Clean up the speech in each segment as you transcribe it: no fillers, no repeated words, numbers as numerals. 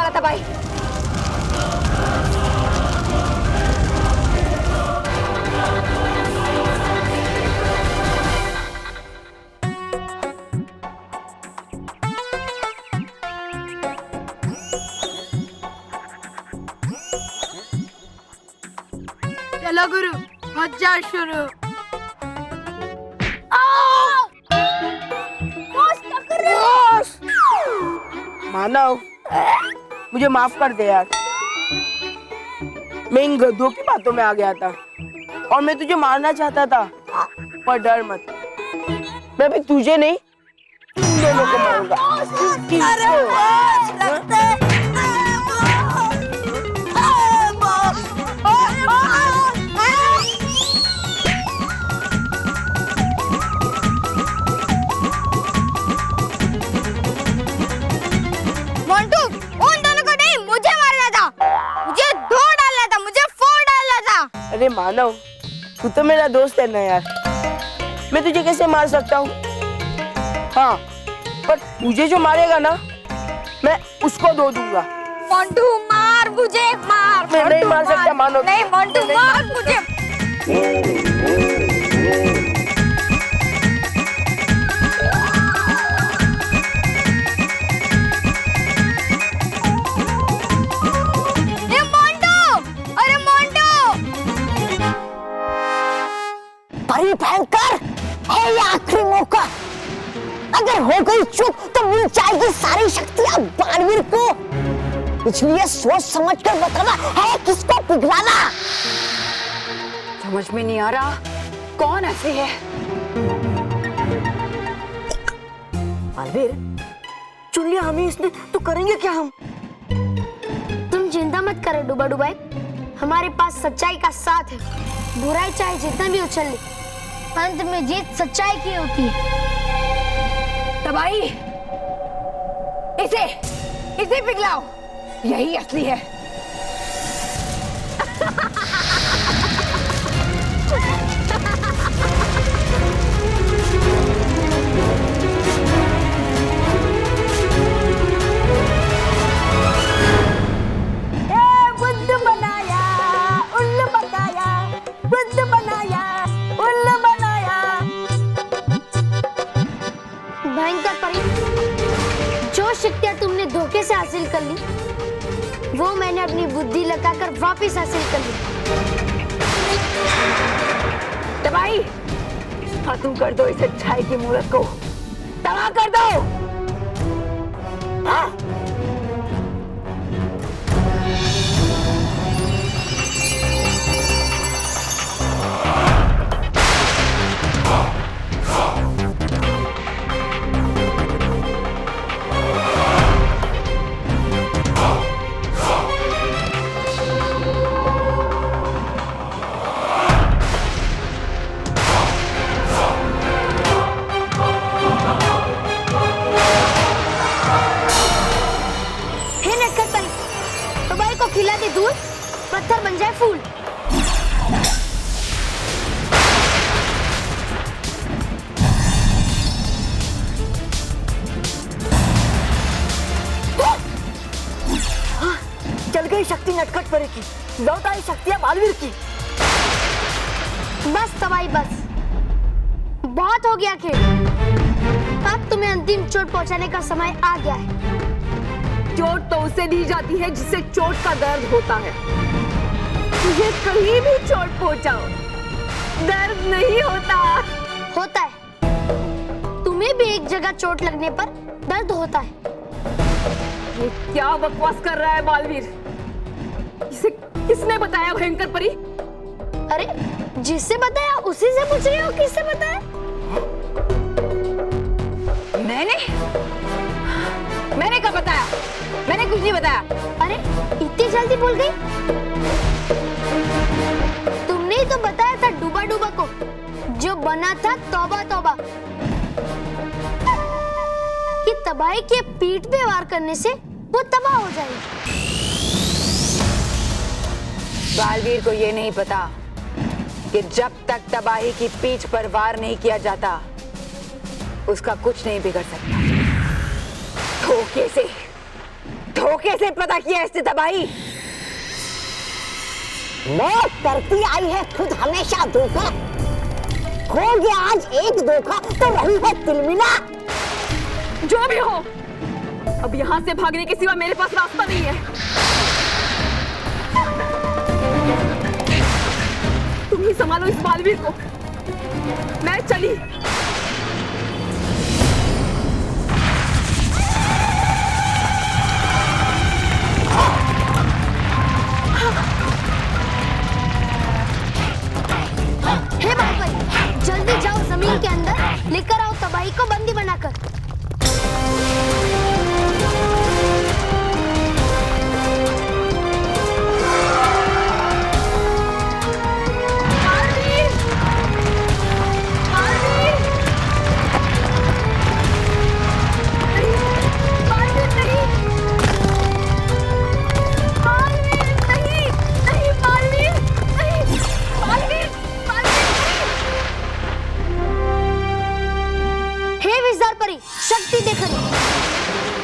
होगा तबाही। चलो गुरु, हो जाओ शुरू। मानव, मुझे माफ कर दे यार। मैं इन गधों की बातों में आ गया था और मैं तुझे मारना चाहता था, पर डर मत, मैं भी तुझे नहीं तुम दोनों को मारूंगा। मोंटू, उन दोनों को नहीं, मुझे मारना था, मुझे धो डालना था, मुझे फोड़ डालना था। अरे मानव, तू तो मेरा दोस्त है ना यार, मैं तुझे कैसे मार सकता हूँ? हाँ, पर मुझे जो मारेगा ना, मैं उसको धो दूंगा। मोंटू मार मुझे, मार। मैं नहीं मार सकता मानव। नहीं मोंटू, मार मुझे। ये मोंटू, अरे मोंटू। परी भयंकर है ये आखिरी मौका। अगर हो गई चूक तो मिल जाएगी सारी शक्तियां बालवीर को। इसलिए सोच समझ कर बताना है किसको पिघलाना। समझ में नहीं आ रहा कौन ऐसी है। बालवीर, चुन लिया हमें इसने, तो करेंगे क्या हम? तुम चिंता मत करो डुबा डुबाई, हमारे पास सच्चाई का साथ है। बुराई चाहे जितना भी उछल ले, अंत में जीत सच्चाई की होती है। तबाही, इसे पिघलाओ, यही असली है। बुद्ध बनाया, उल्लू बताया, बुद्ध बनाया, उल्लू बनाया। भयंकर परी, जो शक्तियां तुमने धोखे से हासिल कर ली, वो मैंने अपनी बुद्धि लगाकर वापस हासिल कर ली। तबाही, खत्म कर दो इस अच्छाई की मूरत को, तबाह कर दो। हाँ? खिला दे दूध, पत्थर बन जाए फूल। चल गई शक्ति नटखट परी की, लौट आई शक्तियां बालवीर की। बस तबाही बस, बहुत हो गया खेल। अब तुम्हें अंतिम चोट पहुंचाने का समय आ गया है। चोट तो उसे दी जाती है जिससे चोट का दर्द होता है। तुझे कहीं भी चोट पहुंचाओ, दर्द नहीं होता। होता है, तुम्हें भी एक जगह चोट लगने पर दर्द होता है। ये क्या बकवास कर रहा है बालवीर? इसे किसने बताया भयंकर परी? अरे जिससे बताया उसी से पूछ रही हो, किससे बताया? मैंने कब बताया? मैंने कुछ नहीं बताया। अरे इतनी जल्दी भूल गई? तुमने ही तो बताया था डूबा डूबा को, जो बना था तौबा तौबा, कि तबाही के पीठ पे वार करने से वो तबाह हो जाएगी। बालवीर को ये नहीं पता कि जब तक तबाही की पीठ पर वार नहीं किया जाता, उसका कुछ नहीं बिगड़ सकता। धोखे से पता किया इसने दबाई। मौत करती आई है खुद हमेशा धोखा। हो गया आज एक धोखा तो वही है तिलमिला। जो भी हो, अब यहाँ से भागने के सिवा मेरे पास रास्ता नहीं है। तुम ही संभालो इस बालवीर को, मैं चली। हे बाबा, जल्दी जाओ जमीन के अंदर, लेकर आओ तबाही को बंदी बनाकर। शक्ति देखनी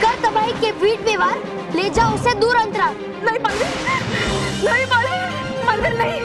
कर तबाही के वीट व्यवहार, ले जाओ उसे दूर अंतराल। नहीं बालवीर, नहीं बालवीर, नहीं।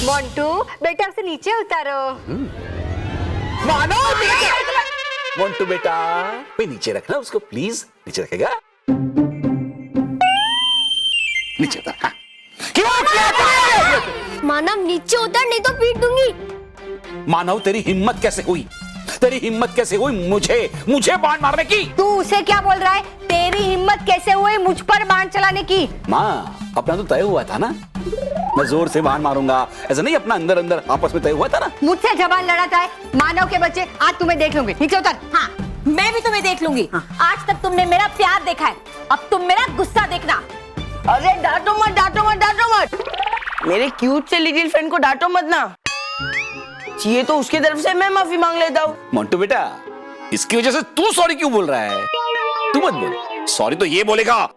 मोंटू बेटा उसे नीचे उतारो। मानो मोंटू बेटा, पे नीचे रखना उसको प्लीज। नीचे रखेगा? नीचे उतार। हाँ। क्यों? मानव नीचे उतर, नहीं तो पीट दूंगी। मानव तेरी हिम्मत कैसे हुई? तेरी हिम्मत कैसे हुई मुझे बाण मारने की? तू उसे क्या बोल रहा है? तेरी हिम्मत कैसे हुई मुझ पर बाण चलाने की? माँ, अपना तो तय हुआ था ना, मैं जोर से बाण मारूंगा, ऐसा नहीं अपना अंदर अंदर आपस में तय हुआ था ना। मुझसे जबान लड़ाता है मानव के बच्चे, आज तुम्हें देख लूंगी। नीचे उतर। हाँ, मैं भी तुम्हें देख लूंगी। हाँ। आज तक तुमने मेरा प्यार देखा है, अब तुम मेरा गुस्सा देखना। अरे डांटो मत, डांटो मत, डांटो मत। मेरे क्यूट से लिटिल फ्रेंड को डांटो मत ना। चाहिए तो उसकी तरफ से मैं माफी मांग लेता हूँ। मोंटू बेटा, इसकी वजह से तू सॉरी क्यों बोल रहा है? तू मत बोल, सॉरी तो ये बोलेगा।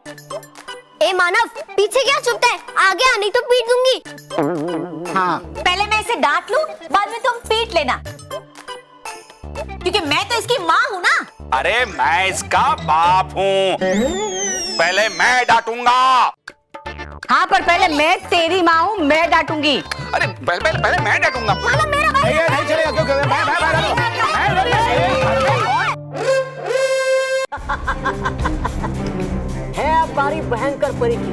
ए मानव, पीछे क्या चुपता है? आगे आ, नहीं तो पीट दूंगी। हाँ, पहले मैं इसे डांट लूं, बाद में तुम पीट लेना, क्योंकि मैं तो इसकी माँ हूँ ना। अरे मैं इसका बाप हूँ, पहले मैं डांटूंगा। हाँ, पर पहले मैं तेरी माँ हूँ, मैं डांटूंगी। अरे पहले मैं डांटूंगा। मानव मेरा भाई नहीं चलेगा, क्यों? है अब बारी भयंकर परी की।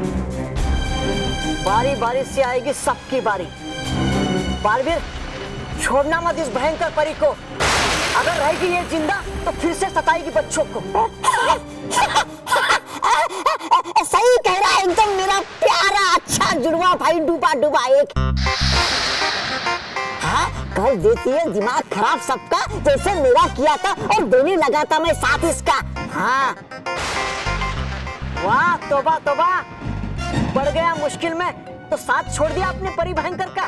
बारी बारी से आएगी सबकी बारी। बालवीर, छोड़ना मत इस भयंकर परी को। अगर रहेगी ये जिंदा तो फिर से सताएगी बच्चों को। सही कह रहा है एकदम मेरा प्यारा अच्छा जुड़वा भाई, डूबा डूबा एक। हाँ, कर देती है दिमाग खराब सबका, जैसे मेरा किया था और देने लगा था मैं साथ इसका। हाँ, वाह तोबा तोबा, पड़ गया मुश्किल में तो साथ छोड़ दिया अपने परी भयंकर का।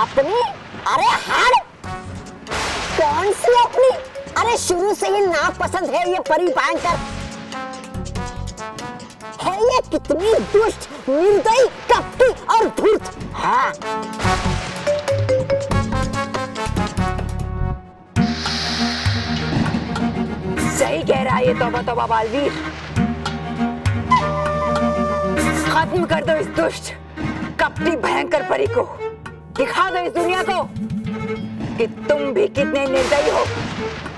अपनी? अरे हार, कौन सी अपनी? अरे शुरू से ही नापसंद है ये परी भयंकर। है ये कितनी दुष्ट, निर्दयी, कपटी और धूर्त। हाँ, सही कह रहा है ये तौबा तौबा बालवीर। खत्म कर दो इस दुष्ट कपटी भयंकर परी को। दिखा दो इस दुनिया को कि तुम भी कितने निर्दयी हो,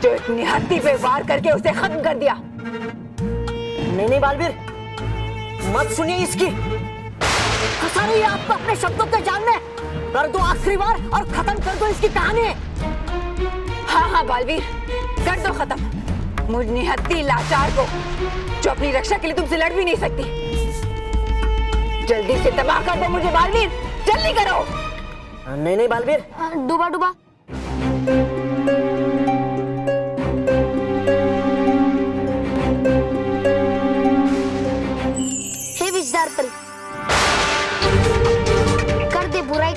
जो एक निहत्थी पे वार करके उसे खत्म कर दिया। नहीं बालवीर, मत सुनिए इसकी। फंसा रही है आपको अपने शब्दों के जाल में। कर दो आखिरी बार और खत्म कर दो इसकी कहानी। हाँ हाँ बालवीर, कर दो खत्म मुझ निहत्थी लाचार को, जो अपनी रक्षा के लिए तुमसे लड़ भी नहीं सकती। जल्दी से तबाह कर दो मुझे बालवीर, जल्दी करो। नहीं बालवीर, डूबा डूबा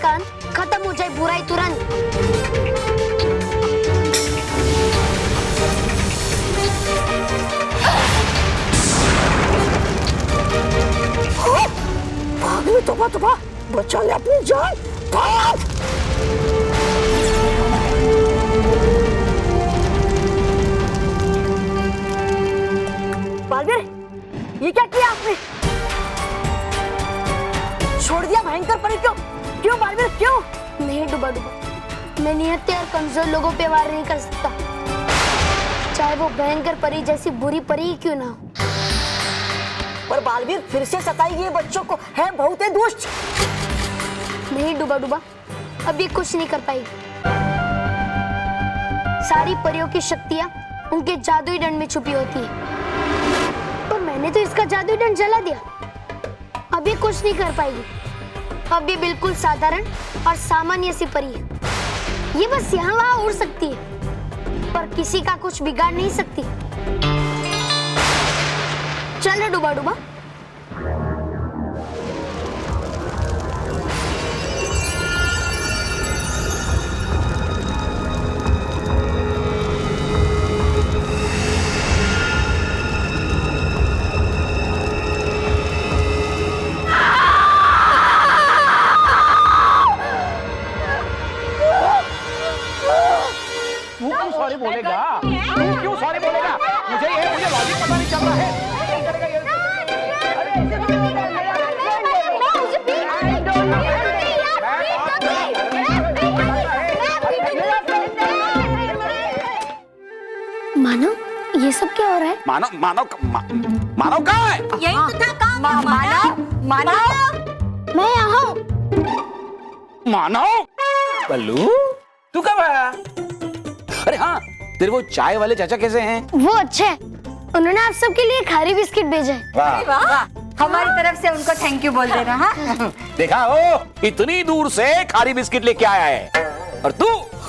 का अंत, खत्म हो जाए बुराई तुरंत। भाग ले तोबा तोबा, बचा ले अपनी जान, भाग। बालवीर, ये क्या किया आपने? छोड़ दिया भयंकर परी क्यों? क्यों बालवीर क्यों? नहीं डुबा डुबा, मैं निहत्थे और कमजोर लोगों पे वार नहीं कर सकता, चाहे वो भयंकर परी जैसी बुरी परी ही क्यों ना हो। पर बालवीर फिर से सताई ये बच्चों को, है बहुत ही दुष्ट। नहीं डुबा डुबा, अब ये कुछ नहीं कर पाएगी। सारी परियों की शक्तियां उनके जादुई दंड में छुपी होती है, पर मैंने तो इसका जादुई दंड जला दिया। अब ये कुछ नहीं कर पाएगी। अब ये बिल्कुल साधारण और सामान्य सी परी है। ये बस यहाँ वहाँ उड़ सकती है, पर किसी का कुछ बिगाड़ नहीं सकती। चलो डुबा डुबा। सॉरी बोलेगा? तू क्यों सॉरी बोलेगा? मुझे लॉजिक पता नहीं चल रहा है। मानव, ये सब क्या हो रहा है? मानव कहाँ है? यही तो था काम। मानव, मैं यहाँ हूँ। मानव, बल्लू, तू कब आया? अरे हाँ, तेरे वो चाय वाले चाचा कैसे हैं? वो अच्छे हैं। उन्होंने आप सबके लिए खारी बिस्किट भेजे हैं। वाह, वाह, हमारी तरफ से उनको थैंक यू बोल देना। हाँ, देखा हो, इतनी दूर से खारी बिस्किट लेके आया है, और तू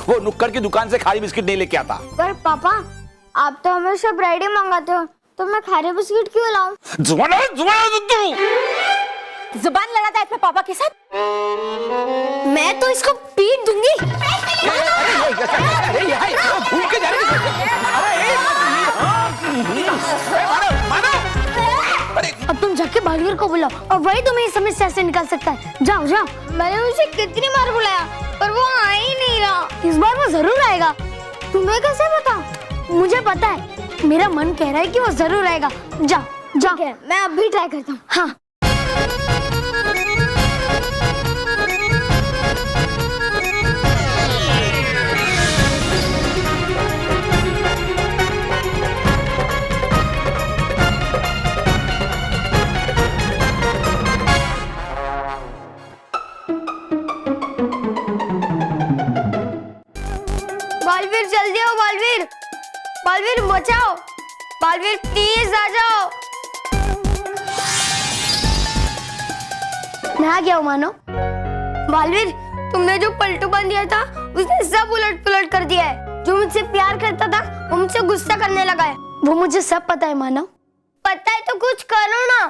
वो नुक्कड़ की दुकान से खारी बिस्किट नहीं लेके आता। पर पापा, आप तो हमेशा ब्रेड ही मंगाते हो, तो मैं खारे बिस्किट क्यों लाऊं? जुबान जुबान लड़ाता है अपने पापा के साथ। मैं तो इसको पीट दूंगी। भूल के जा रहे अब तुम जाके बालवीर को बुलाओ और वही तुम्हें इस समस्या से निकाल सकता है। जाओ जाओ। मैंने उसे कितनी बार बुलाया, पर वो आ ही नहीं रहा। इस बार वो जरूर आएगा। तुम्हें कैसे पता? मुझे पता है, मेरा मन कह रहा है कि वो जरूर आएगा। जाओ जाओ। मैं अब भी ट्राई करता हूँ। हाँ। बालवीर जल्दी आओ, बालवीर, बालवीर बचाओ, बालवीर प्लीज आ जाओ। मैं आ गया हूँ मानो। बालवीर, तुमने जो पलटू बांध दिया था उसने सब उलट पुलट कर दिया है। जो मुझसे प्यार करता था वो मुझसे गुस्सा करने लगा है। वो मुझे सब पता है मानव। पता है तो कुछ करो ना।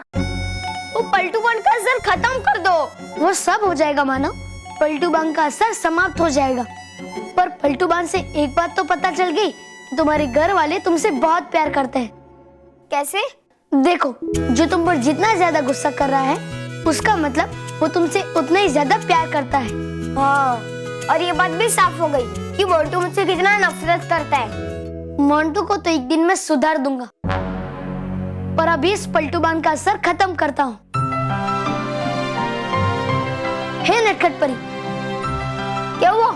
वो पलटू बांध का असर खत्म कर दो। वो सब हो जाएगा मानव। पलटू बांध का असर समाप्त हो जाएगा। पर पलटू बांध से एक बात तो पता चल गई कि तुम्हारे घर वाले तुमसे बहुत प्यार करते हैं। कैसे? देखो, जो तुम पर जितना ज्यादा गुस्सा कर रहा है, उसका मतलब वो तुमसे उतना ही ज्यादा प्यार करता है। हाँ, और ये बात भी साफ हो गई कि मोंटू मुझसे कितना नफरत करता है। मोंटू को तो एक दिन में सुधार दूंगा, पर अभी इस पलटू बांध का असर खत्म करता हूँ। हे नटखट परी, क्या हुआ?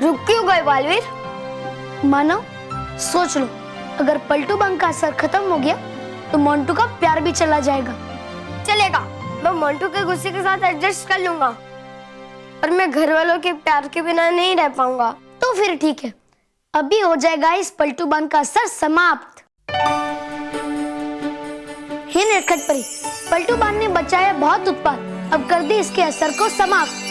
रुक क्यों गए बालवीर? मानो, सोच लो, अगर पलटू बांध का असर खत्म हो गया तो मोंटू का प्यार भी चला जाएगा। चलेगा, मैं मोंटू के गुस्से के साथ एडजस्ट कर लूंगा, पर मैं घर वालों के प्यार के बिना नहीं रह पाऊंगा। तो फिर ठीक है, अभी हो जाएगा इस पलटू बांध का असर समाप्त। हे नटखट परी, पलटू बांध ने बचाया बहुत उत्पात, अब कर दे इसके असर को समाप्त।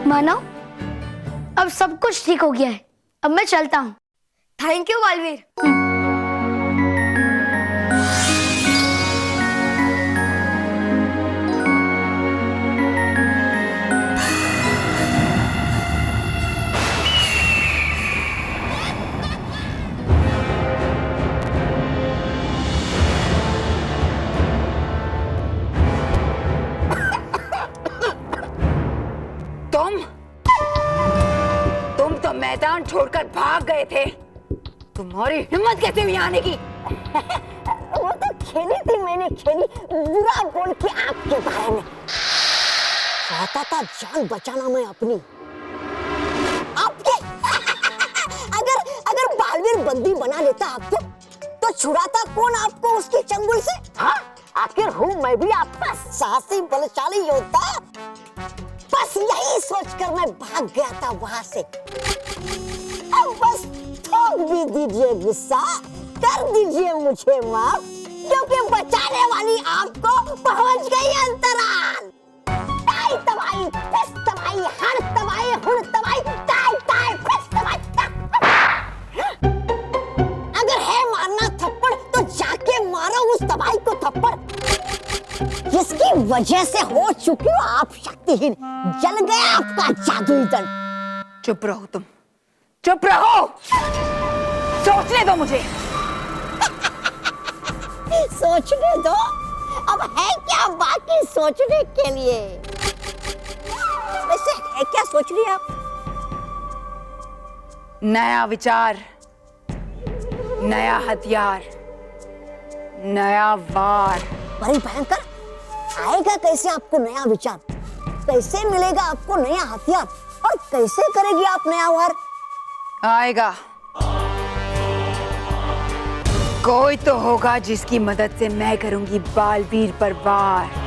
मानो, अब सब कुछ ठीक हो गया है। अब मैं चलता हूँ। Thank you Baalveer. तुम तो मैदान छोड़कर भाग गए थे। तुम्हारी हिम्मत कैसे हुई आने की? वो तो खेली थी, मैंने खेली बुरा बोल के आपके बारे में। चाहता था जान बचाना मैं अपनी, आपके अगर बालवीर बंदी बना लेता आपको तो छुड़ाता कौन आपको उसके चंगुल से? हाँ, आखिर हूँ मैं भी आपका साहसी बलशाली योद्धा। बस यही सोचकर मैं भाग गया था वहां से। अब बस ठोक भी दीजिए गुस्सा, कर दीजिए मुझे माफ, क्योंकि बचाने वाली आपको पहुंच गई अंतराल। टाई तबाई, फिस तबाई, हर तबाई, हुड़ तबाई, टाई टाई, फिस तबाई। अगर है मारना थप्पड़ तो जाके मारो उस तबाई को थप्पड़ जिसकी वजह से हो चुकी हो आप शक्तिहीन। जल गया आपका जादुई दंड। चुप रहो तुम, चुप रहो। सोचने दो मुझे। सोचने दो? अब है क्या बाकी सोचने के लिए? वैसे है क्या सोच रही आप? नया विचार, नया हथियार, नया वार। बड़ी भयंकर, आएगा कैसे आपको नया विचार? कैसे मिलेगा आपको नया हथियार? और कैसे करेगी आप नया वार? आएगा। कोई तो होगा जिसकी मदद से मैं करूंगी बालवीर पर वार।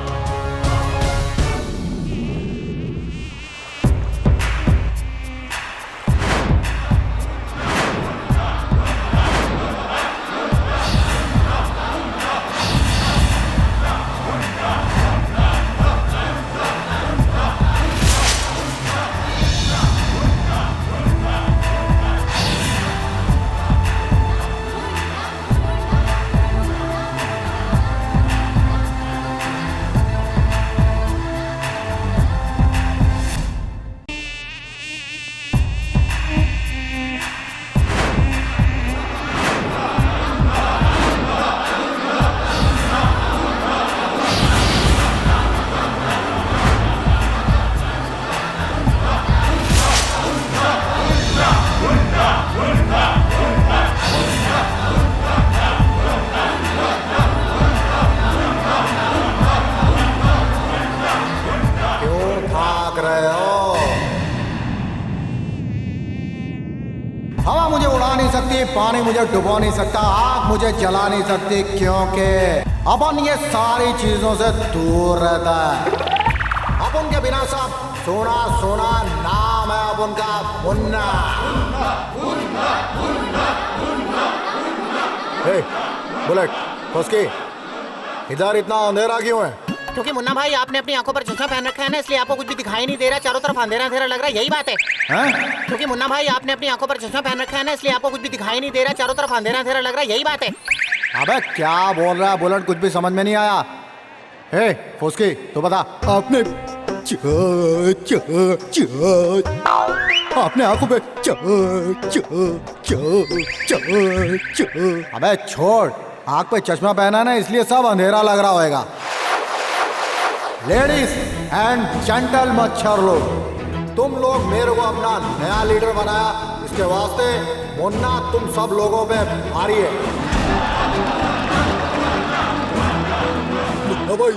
हवा मुझे उड़ा नहीं सकती, पानी मुझे डुबो नहीं सकता, आग मुझे जला नहीं सकती, क्योंकि अपन ये सारी चीजों से दूर रहता है। अपन के बिना सब सोना सोना नाम है अपन का मुन्ना। हे बुलेट, फुस्की, इधर इतना अंधेरा क्यों है? क्योंकि मुन्ना भाई आपने अपनी आंखों पर चश्मा पहन रखा है ना, इसलिए आपको कुछ भी दिखाई नहीं दे रहा, चारों तरफ अंधेरा अंधेरा लग रहा है, यही बात है। क्योंकि मुन्ना भाई आपने अपनी आंखों पर चश्मा पहन रखा है ना, इसलिए आपको कुछ भी दिखाई नहीं दे रहा, चारों तरफ अंधेरा अंधेरा लग रहा है, यही बात है। अबे क्या बोल रहा है बुलेट, कुछ भी समझ में नहीं आया। हे फुस्की, तो बता, आपने आपने आंखों पे अबे छोड़, आंख पे चश्मा पहना ना, इसलिए सब अंधेरा लग रहा होगा। लेडीज एंड जेंटल मच्छर लोग, तुम लोग मेरे को अपना नया लीडर बनाया, इसके वास्ते मुन्ना तुम सब लोगों पे भारी है। मुन्ना भाई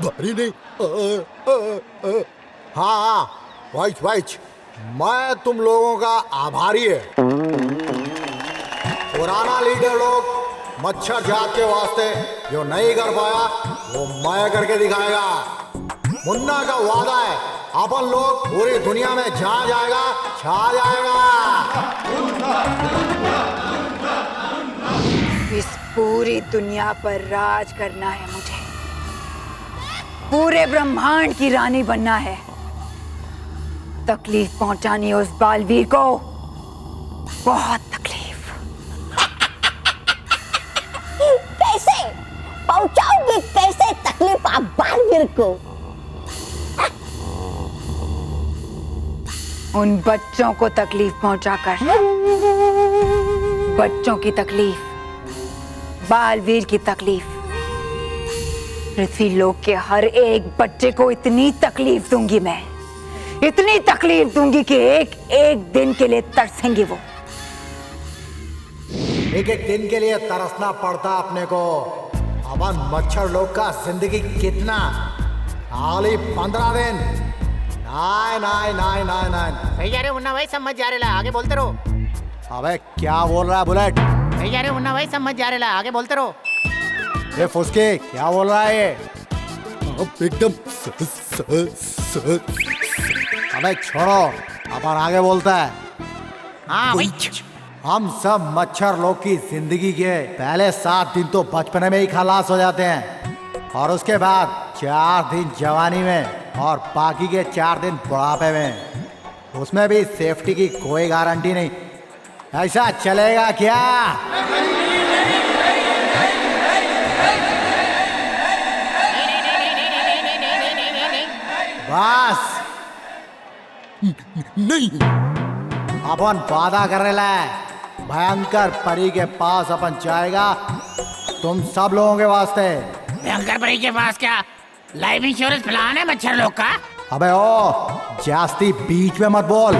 भारी नहीं, हाँ वाइच वाइच, मैं तुम लोगों का आभारी है। पुराना लीडर लोग मच्छर जात के वास्ते जो नहीं कर पाया वो मैं करके दिखाएगा। मुन्ना का वादा है, अपन लोग पूरी दुनिया में जहाँ जाएगा छा जाएगा। इस पूरी दुनिया पर राज करना है मुझे, पूरे ब्रह्मांड की रानी बनना है। तकलीफ पहुंचानी है उस बालवीर को, बहुत तकलीफ। कैसे पहुंचाओगे, कैसे तकलीफ आप बालवीर को? उन बच्चों को तकलीफ पहुंचाकर बच्चों की तकलीफ, बालवीर की तकलीफ, पृथ्वी लोक के हर एक बच्चे को इतनी तकलीफ दूंगी मैं, इतनी तकलीफ दूंगी कि एक एक दिन के लिए तरसेंगे वो। एक एक दिन के लिए तरसना पड़ता अपने को। अपन मच्छर लोग का जिंदगी कितना, खाली 15 दिन। Nine nine nine nine nine. सही जा रहे हो मुन्ना भाई, सब मत जा रहे ला, आगे बोलते रहो। अबे क्या बोल रहा है बुलेट? सही जा रहे हो मुन्ना भाई, सब मत जा रहे ला, आगे बोलते रहो। ये फुसके क्या बोल रहा है ये? एकदम अबे छोड़ो, अपन आगे बोलता है। हाँ भाई। हम सब मच्छर लोग की जिंदगी के पहले 7 दिन तो बचपन में ही खलास हो जाते हैं, और उसके बाद 4 दिन जवानी में, और बाकी के 4 दिन बुढ़ापे में। उसमें भी सेफ्टी की कोई गारंटी नहीं। ऐसा चलेगा क्या? बस नहीं, अपन वादा कर रहे हैं, भयंकर परी के पास अपन जाएगा तुम सब लोगों के वास्ते। भयंकर परी के पास क्या लाइफ इंश्योरेंस प्लान है मच्छर लोग का? अबे ओ जास्ती बीच में मत बोल।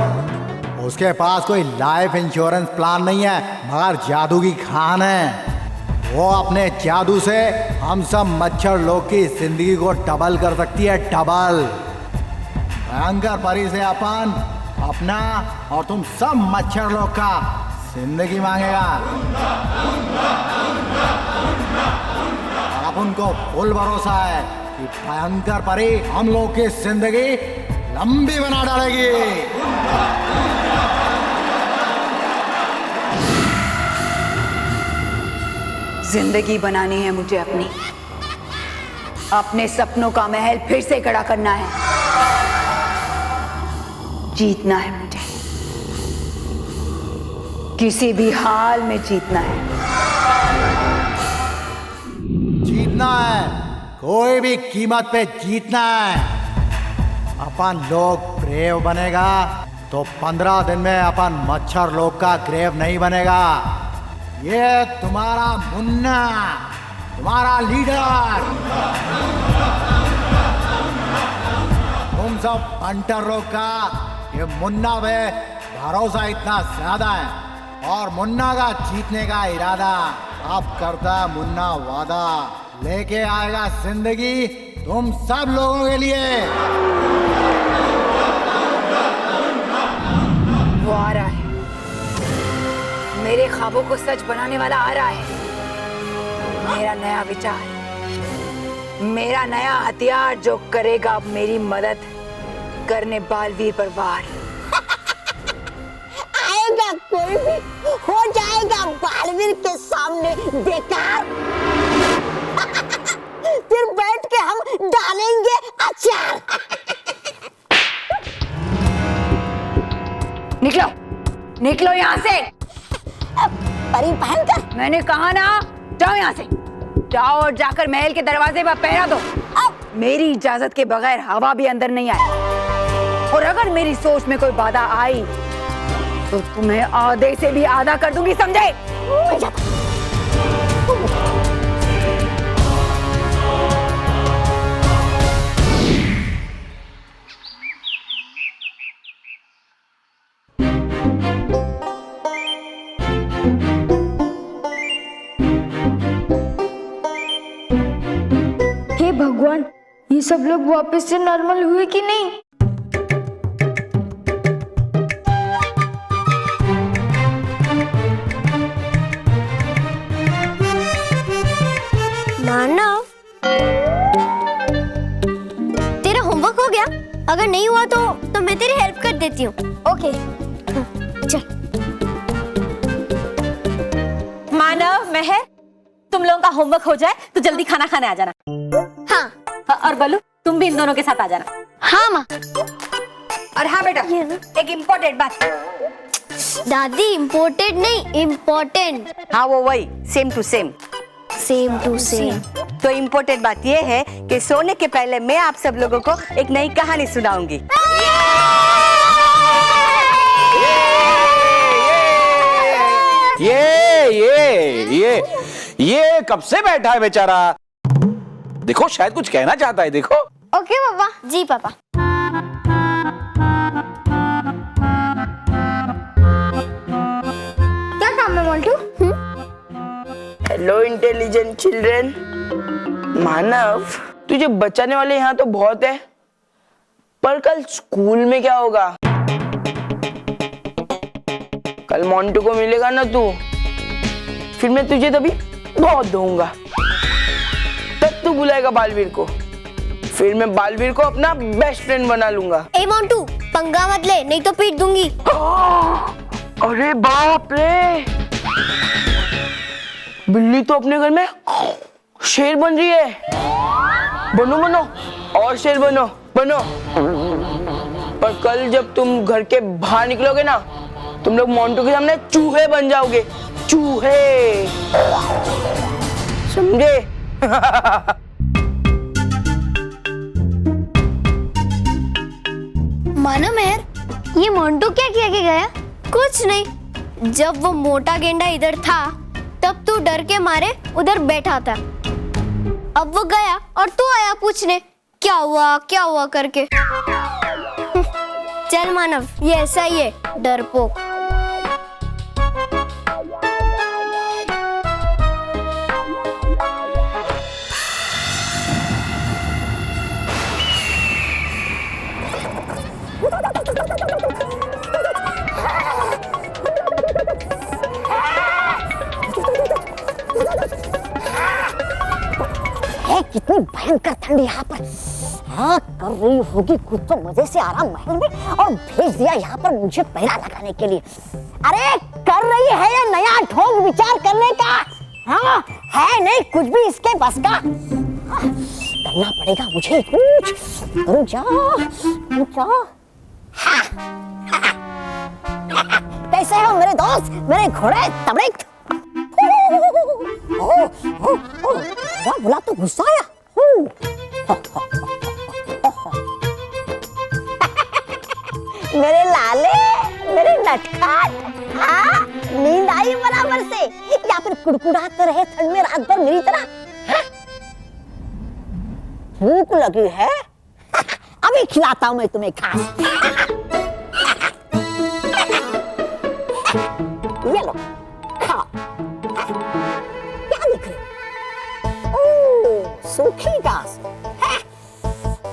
उसके पास कोई लाइफ इंश्योरेंस प्लान नहीं है, मगर जादू की खान है। वो अपने जादू से हम सब मच्छर लोग की जिंदगी को डबल कर सकती है, डबल। भयंकर परी से अपन अपना और तुम सब मच्छर लोग का जिंदगी मांगेगा। अब उनको फुल भरोसा है कि भयंकर परी हम लोग की जिंदगी लंबी बना डालेगी। जिंदगी बनानी है मुझे अपनी, अपने सपनों का महल फिर से खड़ा करना है, जीतना है मुझे, किसी भी हाल में जीतना है। जीतना है, कोई भी कीमत पे जीतना है। अपन लोग ग्रेव बनेगा तो 15 दिन में अपन मच्छर लोग का ग्रेव नहीं बनेगा। ये तुम्हारा मुन्ना, तुम्हारा लीडर, तुम सब हंटर लोग का ये मुन्ना पे भरोसा इतना ज्यादा है, और मुन्ना का जीतने का इरादा। अब करता है मुन्ना वादा, लेके आएगा जिंदगी तुम सब लोगों के लिए। वो आ रहा है, मेरे ख्वाबों को सच बनाने वाला आ रहा है। मेरा नया विचार, मेरा नया हथियार जो करेगा मेरी मदद करने बालवीर पर वार। आएगा कोई भी, हो जाएगा बालवीर के सामने बेकार। फिर बैठ के हम डालेंगे अचार। निकलो, निकलो यहाँ से। परी भयंकर, मैंने कहा ना, जाओ यहाँ से, जाओ और जाकर महल के दरवाजे पर पहरा दो। मेरी इजाजत के बगैर हवा भी अंदर नहीं आए, और अगर मेरी सोच में कोई बाधा आई तो तुम्हें आधे से भी आधा कर दूंगी, समझे? हे भगवान, ये सब लोग वापस से नॉर्मल हुए कि नहीं? मानव, तेरा होमवर्क हो गया? अगर नहीं हुआ तो मैं तेरी हेल्प कर देती हूँ। ओके, चल। मानव, महर, तुम लोगों का होमवर्क हो जाए तो जल्दी खाना खाने आ जाना। हाँ। और बलू, तुम भी इन दोनों के साथ आ जाना। हाँ माँ। और हाँ बेटा, एक इम्पोर्टेंट बात, दादी इम्पोर्टेड नहीं इम्पोर्टेंट। हाँ वो वही, same to same. Same to same. तो इम्पोर्टेंट बात ये है कि सोने के पहले मैं आप सब लोगों को एक नई कहानी सुनाऊंगी। ये कब से बैठा है बेचारा। देखो शायद कुछ कहना चाहता है, देखो। ओके पापा। जी पापा। क्या काम है मोल्टू? Hello intelligent children. मानव, तुझे बचाने वाले यहाँ तो बहुत है, पर कल स्कूल में क्या होगा? कल मोंटू को मिलेगा ना तू, फिर मैं तुझे तभी बहुत दूंगा। तब तू बुलाएगा बालवीर को, फिर मैं बालवीर को अपना बेस्ट फ्रेंड बना लूंगा। ए मोंटू, पंगा मत ले, नहीं तो पीट दूंगी। अरे बाप रे, बिल्ली तो अपने घर में शेर बन रही है। बनो बनो और शेर बनो बनो। पर कल जब तुम घर के बाहर निकलोगे ना, तुम लोग मोंटू के सामने चूहे बन जाओगे, चूहे, समझे? मानो मेहर, ये मोंटू क्या किया के गया? कुछ नहीं, जब वो मोटा गेंडा इधर था तब तू डर के मारे उधर बैठा था। अब वो गया और तू आया पूछने क्या हुआ करके। चल मानव, ये ऐसा ही है, डरपोक। कितनी भयंकर ठंडी यहाँ पर। हाँ, कर रही होगी कुछ तो मजे से आराम महल में, और भेज दिया यहाँ पर मुझे पहरा लगाने के लिए। अरे कर रही है ये नया ढोंग विचार करने का। हाँ, है नहीं कुछ भी इसके बस का। करना पड़ेगा मुझे कुछ। रुक जाओ। कैसे हो मेरे दोस्त, मेरे घोड़े तबड़िक? बुला तो गुस्सा आया। मेरे लाले, मेरे नटखट, हाँ, नींद आई बराबर से, या फिर कुड़कुड़ाते रहे ठंड में रात भर मेरी तरह? भूख लगी है? अभी खिलाता हूं मैं तुम्हें खास। ये लो, खाओ। क्या दिख रहे हो? ओह, सूखी घास।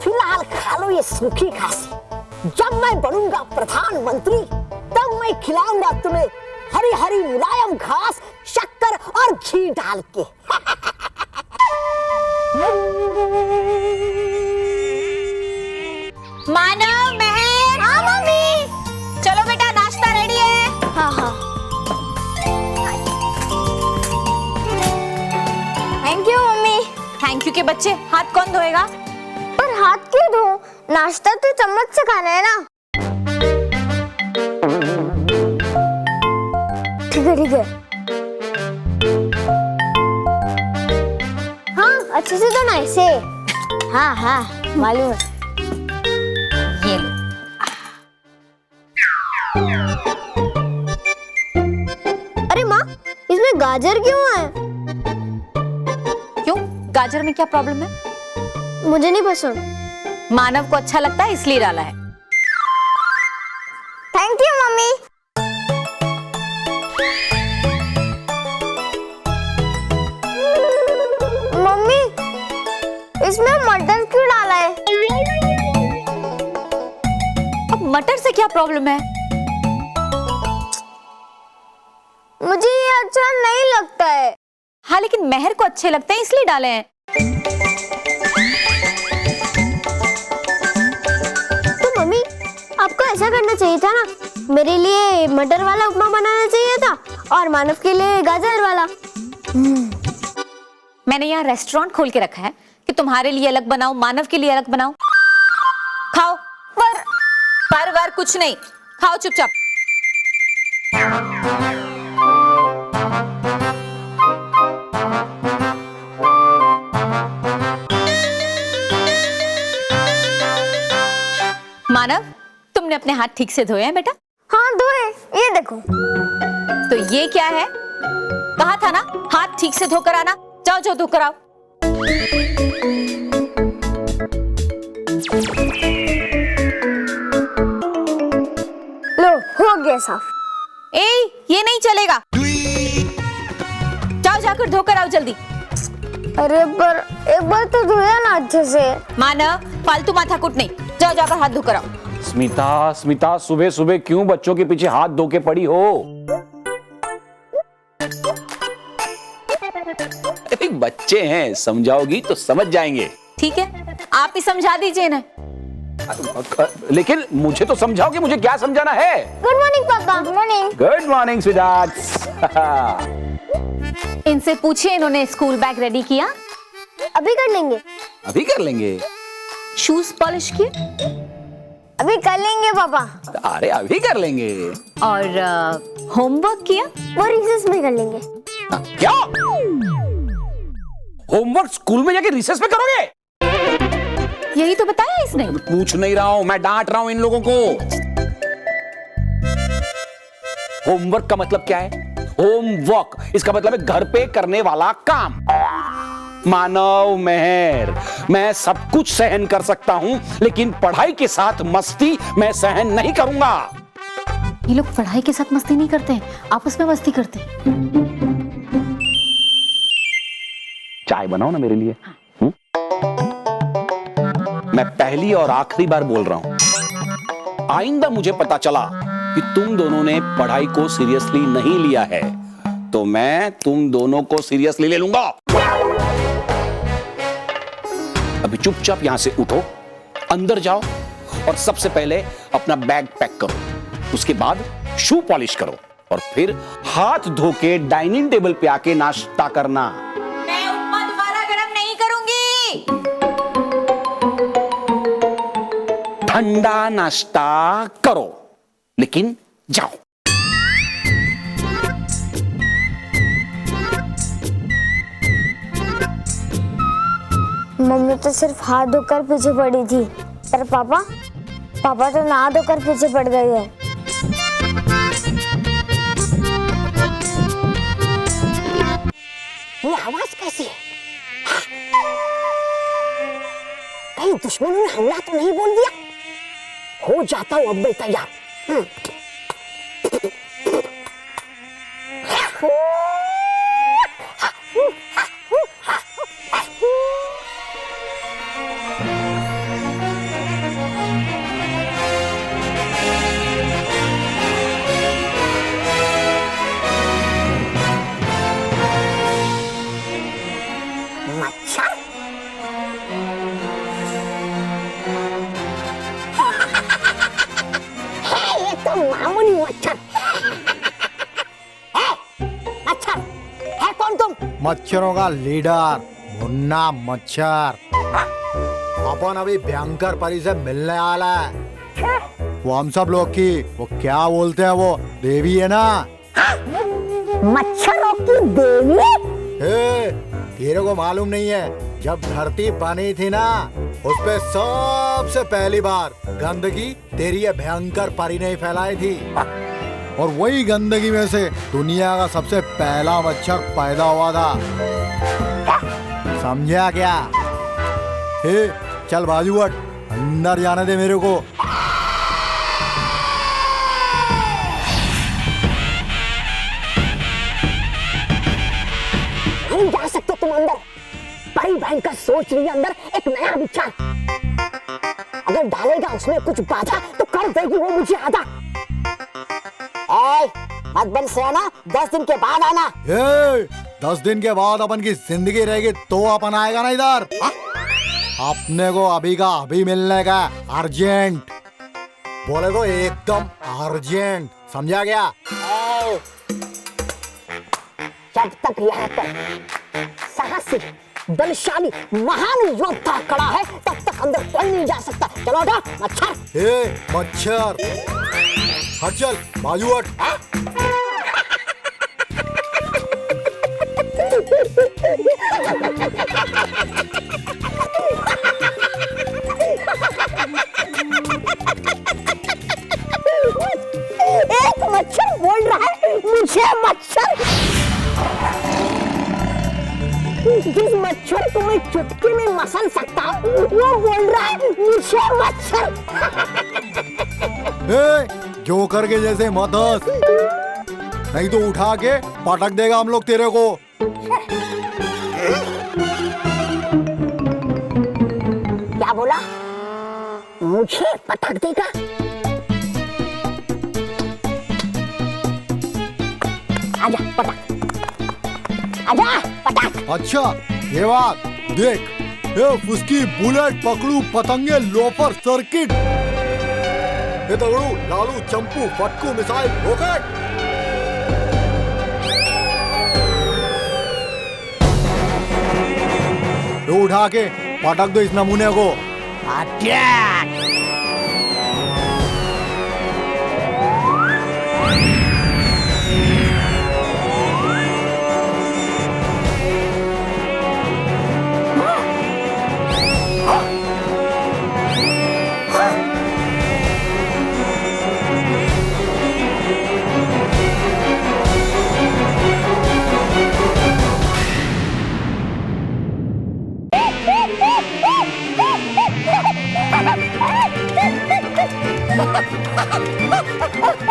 फिलहाल खा लो ये सूखी घास। जब मैं बनूंगा प्रधानमंत्री, तब मैं खिलाऊंगा तुम्हें हरी हरी मुलायम घास, शक्कर और घी डाल के। मानव, महर। हाँ मम्मी, चलो बेटा नाश्ता रेडी है। हाँ। Thank you mummy. Thank you के बच्चे, हाथ कौन धोएगा? पर हाथ क्यों धो? नाश्ता तो चम्मच से खाना है ना। ठीक है। हाँ, अच्छे से धोना ऐसे। हाँ, मालूम है। ये लो। अरे माँ, इसमें गाजर क्यों है? क्यों, गाजर में क्या प्रॉब्लम है? मुझे नहीं पसंद। मानव को अच्छा लगता है इसलिए डाला है। Thank you mummy. मम्मी, इसमें मटर क्यों डाला है? अब मटर से क्या प्रॉब्लम है? मुझे ये अच्छा नहीं लगता है। हाँ, लेकिन महर को अच्छे लगते हैं इसलिए डाले हैं। तो मम्मी, आपको ऐसा करना चाहिए था ना, मेरे लिए मटर वाला उपमा बनाना चाहिए था और मानव के लिए गाजर वाला। मैंने यहाँ रेस्टोरेंट खोल के रखा है कि तुम्हारे लिए अलग बनाओ, मानव के लिए अलग बनाओ। खाओ। पर वार कुछ नहीं, खाओ चुपचाप। मानव, तुमने अपने हाथ ठीक से धोए हैं बेटा? हाँ धोए, ये देखो। तो ये क्या है? कहा था ना हाथ ठीक से धोकर आना। जाओ जाओ धोकर आओ। लो हो गया साफ। ए, ये नहीं चलेगा। जाओ जाकर धोकर आओ जल्दी। अरे पर एक बार तो धोया ना अच्छे से। मानव, फालतू माथाकुट नहीं, जाओ जाकर हाथ धोकर आओ। स्मिता, स्मिता, सुबह सुबह क्यों बच्चों के पीछे हाथ धो के पड़ी हो? अरे बच्चे हैं, समझाओगी तो समझ जाएंगे। ठीक है, आप ही समझा दीजिए ना। लेकिन मुझे तो समझाओ कि मुझे क्या समझाना है। गुड मॉर्निंग पापा। Good morning. Good morning sweetheart. इनसे पूछिए इन्होंने स्कूल बैग रेडी किया? अभी कर लेंगे। अभी कर लेंगे। शूज पॉलिश किए? अभी कर लेंगे पापा। अरे अभी कर लेंगे। और होमवर्क किया? वो रिसेस में कर लेंगे। क्या? होमवर्क स्कूल में जाके रिसेस में करोगे? यही तो बताया इसने। पूछ नहीं रहा हूं, मैं डांट रहा हूं इन लोगों को। होमवर्क का मतलब क्या है? होमवर्क, इसका मतलब है घर पे करने वाला काम। मानव मेहर, मैं सब कुछ सहन कर सकता हूं, लेकिन पढ़ाई के साथ मस्ती मैं सहन नहीं करूंगा। ये लोग पढ़ाई के साथ मस्ती नहीं करते हैं, आपस में मस्ती करते हैं। चाय बनाओ ना मेरे लिए। मैं पहली और आखिरी बार बोल रहा हूं, आइंदा मुझे पता चला कि तुम दोनों ने पढ़ाई को सीरियसली नहीं लिया है तो मैं तुम दोनों को सीरियसली ले लूंगा। अभी चुपचाप यहां से उठो, अंदर जाओ और सबसे पहले अपना बैग पैक करो। उसके बाद शू पॉलिश करो और फिर हाथ धो के डाइनिंग टेबल पे आके नाश्ता करना। मैं उपमा दोबारा गरम नहीं करूंगी। ठंडा नाश्ता करो, लेकिन जाओ। मम्मी तो सिर्फ हाथ धोकर पीछे पड़ी थी, पर पापा तो नहा धोकर पीछे पड़ गए हैं। ये आवाज कैसी है? कहीं दुश्मनों ने हमला तो नहीं बोल दिया? हो जाता हूं अब मैं तैयार। मच्छर? ये तो मामूली मच्छर। मच्छर है कौन तुम? मच्छरों का लीडर मुन्ना मच्छर। अपन अभी भयंकर परी से मिलने वाला है। वो हम सब लोग की वो क्या बोलते हैं, वो देवी है ना। मच्छरों की देवी? तेरे को मालूम नहीं है, जब धरती बनी थी ना, उस पे सबसे पहली बार गंदगी तेरी ये भयंकर परी ने फैलाई थी। और वही गंदगी में से दुनिया का सबसे पहला मच्छर पैदा हुआ था। समझा क्या? चल बाजू हट, अंदर जाने दे मेरे को। नहीं जा सकते तुम अंदर। बड़ी भयंकर सोच रही है अंदर एक नया विचार। अगर डालेगा उसमें कुछ बाधा तो कर देगी वो मुझे आधा। मत बन से आना, 10 दिन के बाद आना। 10 दिन के बाद अपन की जिंदगी रहेगी तो अपन आएगा ना इधर। अपने को अभी का अभी मिलने का, अर्जेंट बोले तो एकदम अर्जेंट। समझा गया? जब तक यहाँ पर साहसी बलशाली महान योद्धा खड़ा है तब तक अंदर कोई नहीं जा सकता। चलो उठो मच्छर। मच्छर हट, चल बाजू हट। मुझे मच्छर, जिस मच्छर को मैं चुटकी में मसल सकता हूँ वो बोल रहा है मुझे मच्छर। क्यों करके जैसे मत हंस, नहीं तो उठा के पटक देगा हम लोग तेरे को। क्या बोला? मुझे पटक देगा? आजा पटक, आजा पटक। अच्छा ये बात देख, ये फुसकी बुलेट पकड़ू पतंगे लोफर सर्किट, ये दगड़ू लालू चंपू फटकू मिसाइल रॉकेट। ये उठा के पटक दो इस नमूने को। अटैक!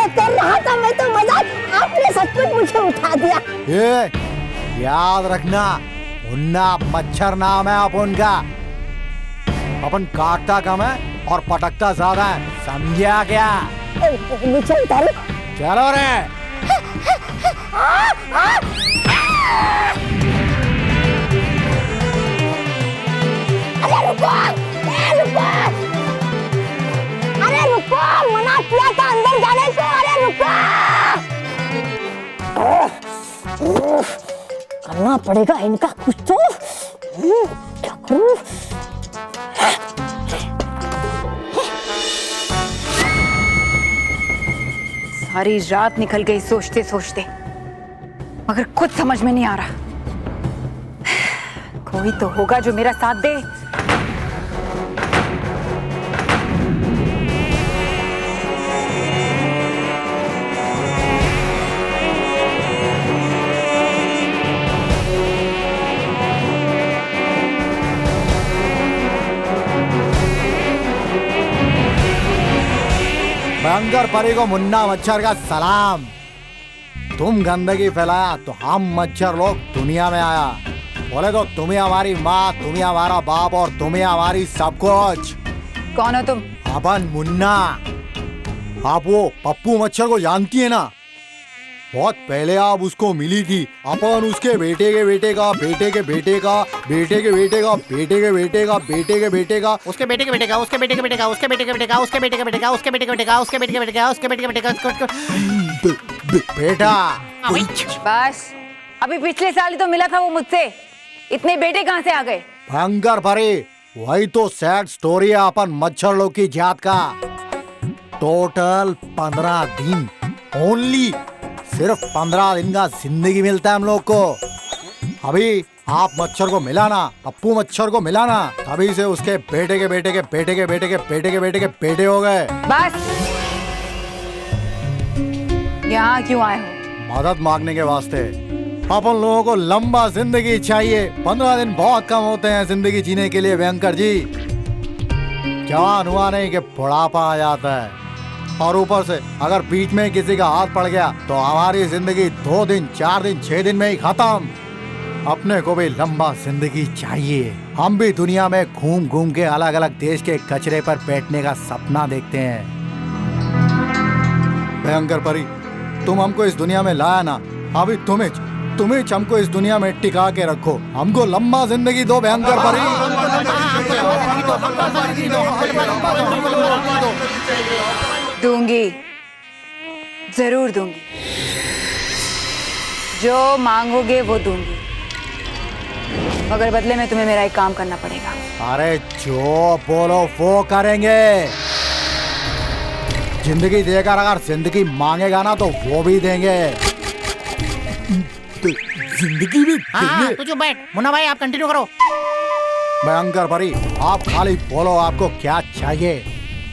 कर रहा था मैं तो मजाक, आपने सचमुच मुझे उठा दिया। ये याद रखना, मुन्ना मच्छर नाम है अपन का। अपन काटता कम है और पटकता ज्यादा है, समझा क्या? नीचे उतारो। चलो रे। अरे रुको, रुको, अरे रुको, मना किया था अंदर जाने को। अरे रुको, करना पड़ेगा इनका कुछ तो। क्या करूं? सारी रात निकल गई सोचते सोचते, मगर कुछ समझ में नहीं आ रहा। कोई तो होगा जो मेरा साथ दे। भयंकर परी को मुन्ना मच्छर का सलाम। तुम गंदगी फैलाया तो हम मच्छर लोग दुनिया में आया। बोले तो तुम्हें हमारी माँ, तुम्हें हमारा बाप और तुम्हें हमारी सब कुछ। कौन हो तुम? अपन मुन्ना। आप वो पप्पू मच्छर को जानती है ना? बहुत पहले आप उसको मिली थी। अपन उसके बेटे के बेटे का, बेटे के बेटे का, बेटे के बेटे का, बेटे के बेटे का, बेटे के बेटे का, उसके बेटे के बेटे का, उसके बेटे के बेटे का, उसके बेटे के बेटे का, उसके बेटे के बेटे का, उसके बेटे के बेटे का, उसके बेटे के बेटे का, उसके बेटे के बेटे का बेटा। बस, अभी पिछले साल ही तो मिला था वो मुझसे। इतने बेटे कहाँ से आ गए? भयंकर परी, वही तो सैड स्टोरी है अपन मच्छर लोग की जात का। टोटल 15 दिन, ओनली सिर्फ 15 दिन का जिंदगी मिलता है हम लोग को। अभी आप मच्छर को मिलाना, पप्पू मच्छर को मिलाना, तभी से उसके बेटे के बेटे के बेटे के बेटे के बेटे के बेटे के बेटे हो गए। बस, यहाँ क्यों आए हो? मदद मांगने के वास्ते। अपन लोगों को लंबा जिंदगी चाहिए। 15 दिन बहुत कम होते हैं जिंदगी जीने के लिए भयंकर जी। जवान हुआ नहीं कि बुढ़ापा आ जाता है, और ऊपर से अगर बीच में किसी का हाथ पड़ गया तो हमारी जिंदगी 2 दिन, 4 दिन, 6 दिन में ही खत्म। अपने को भी लंबा जिंदगी चाहिए। हम भी दुनिया में घूम घूम के अलग अलग देश के कचरे पर बैठने का सपना देखते हैं। भयंकर परी, तुम हमको इस दुनिया में लाया ना, अभी तुम्हें हमको इस दुनिया में टिका के रखो। हमको लंबा जिंदगी दो भयंकर परी। दूंगी, जरूर दूंगी। जो मांगोगे वो दूंगी, मगर बदले में तुम्हें मेरा एक काम करना पड़ेगा। अरे जो बोलो वो करेंगे। जिंदगी देकर अगर जिंदगी मांगेगा ना तो वो भी देंगे। जिंदगी भी देंगे। तू चुप बैठ। मुन्ना भाई आप कंटिन्यू करो। भयंकर परी, आप खाली बोलो आपको क्या चाहिए।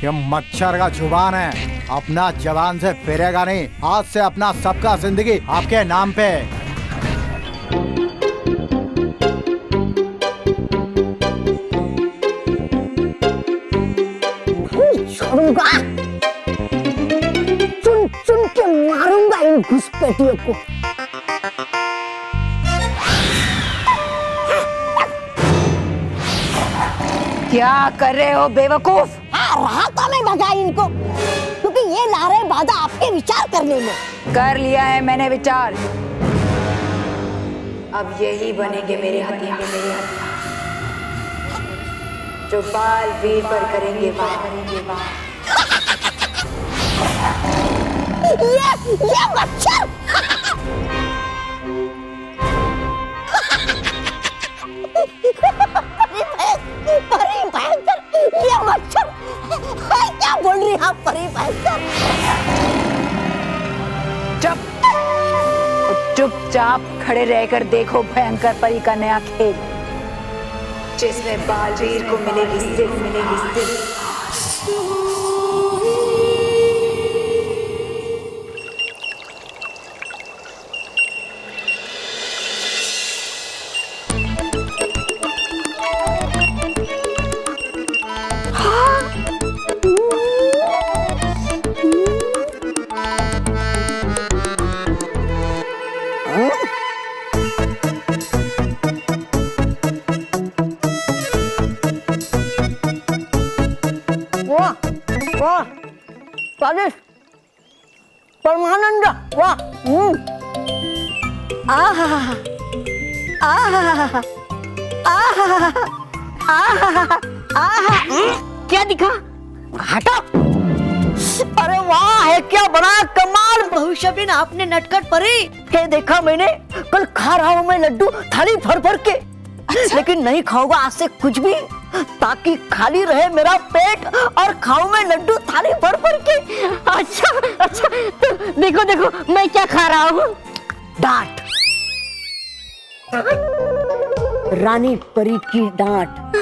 ये मच्छर का जुबान है, अपना जवान से फिरेगा नहीं। आज से अपना सबका जिंदगी आपके नाम पे। छोड़ूंगा, चुन चुन के मारूंगा इन घुसपैठियों को। क्या कर रहे हो बेवकूफ? रहा था मैं भगाई इनको, क्योंकि ये ला रहे बाधा आपके विचार करने में। कर लिया है मैंने विचार। अब यही बनेंगे मेरे हथियार, जो बालवीर पर करेंगे वार। ये मच्छर परी भयंकर, ये मच्छर क्या बोल रही आप परी भयंकर? चुपचाप खड़े रहकर देखो भयंकर परी का नया खेल, जिसमें बालवीर को मिलेगी सिर्फ स्वादिष्ट, परमानंद, वाह। क्या दिखा? हटो। अरे वाह, है क्या बड़ा कमाल। भविष्य में आपने नटखट परी ये देखा मैंने। कल खा रहा हूँ मैं लड्डू थाली भर भर के। अच्छा? लेकिन नहीं खाऊंगा आज से कुछ भी, ताकि खाली रहे मेरा पेट और खाऊं मैं लड्डू थाली भर भर के। अच्छा तो देखो देखो मैं क्या खा रहा हूँ। डांट, रानी परी की डांट।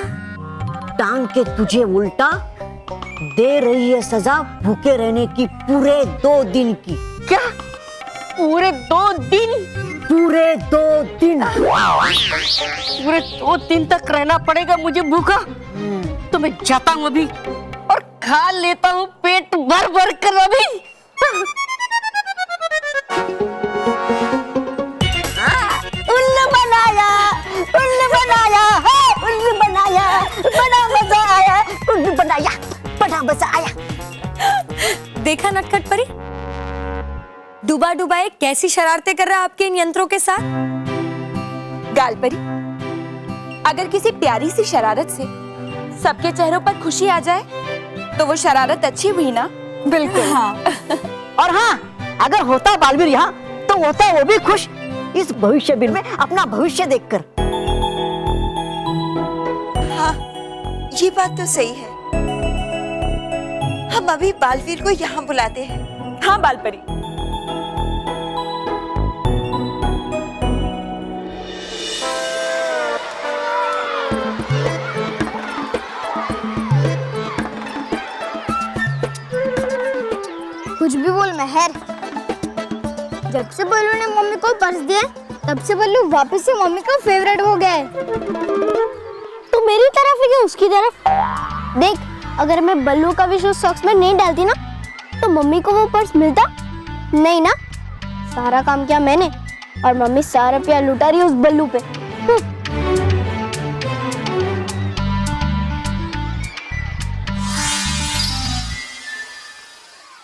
टांग के तुझे उल्टा दे रही है सजा भूखे रहने की पूरे 2 दिन की। क्या? पूरे 2 दिन? पूरे 2 दिन। पूरे 2 दिन तक रहना पड़ेगा मुझे भूखा। तो मैं जाता हूँ अभी और खा लेता हूँ पेट भर भर कर अभी। उल्लू बनाया, उल्लू बनाया, उल्लू बनाया, बड़ा मजा आया। उल्लू बनाया, बड़ा मजा आया। देखा नटखट परी, डूबा डुबाए कैसी शरारतें कर रहा है आपके इन यंत्रों के साथ। गाल परी, अगर किसी प्यारी सी शरारत से सबके चेहरों पर खुशी आ जाए तो वो शरारत अच्छी हुई ना। बिल्कुल। हाँ। और हाँ, अगर होता बालवीर यहाँ तो होता वो भी खुश, इस भविष्यवीर में अपना भविष्य देखकर। हाँ, ये बात तो सही है। हम अभी बालवीर को यहाँ बुलाते हैं। हाँ बालपरी। कुछ भी बोल मेहर। जब से बल्लू ने मम्मी को पर्स दिया तब से बल्लू वापस से मम्मी का फेवरेट हो गया है। तो मेरी तरफ है कि उसकी तरफ? देख, अगर मैं बल्लू का विश उस सॉक्स में नहीं डालती ना तो मम्मी को वो पर्स मिलता नहीं ना। सारा काम किया मैंने और मम्मी सारा प्यार लुटा रही है उस बल्लू पे।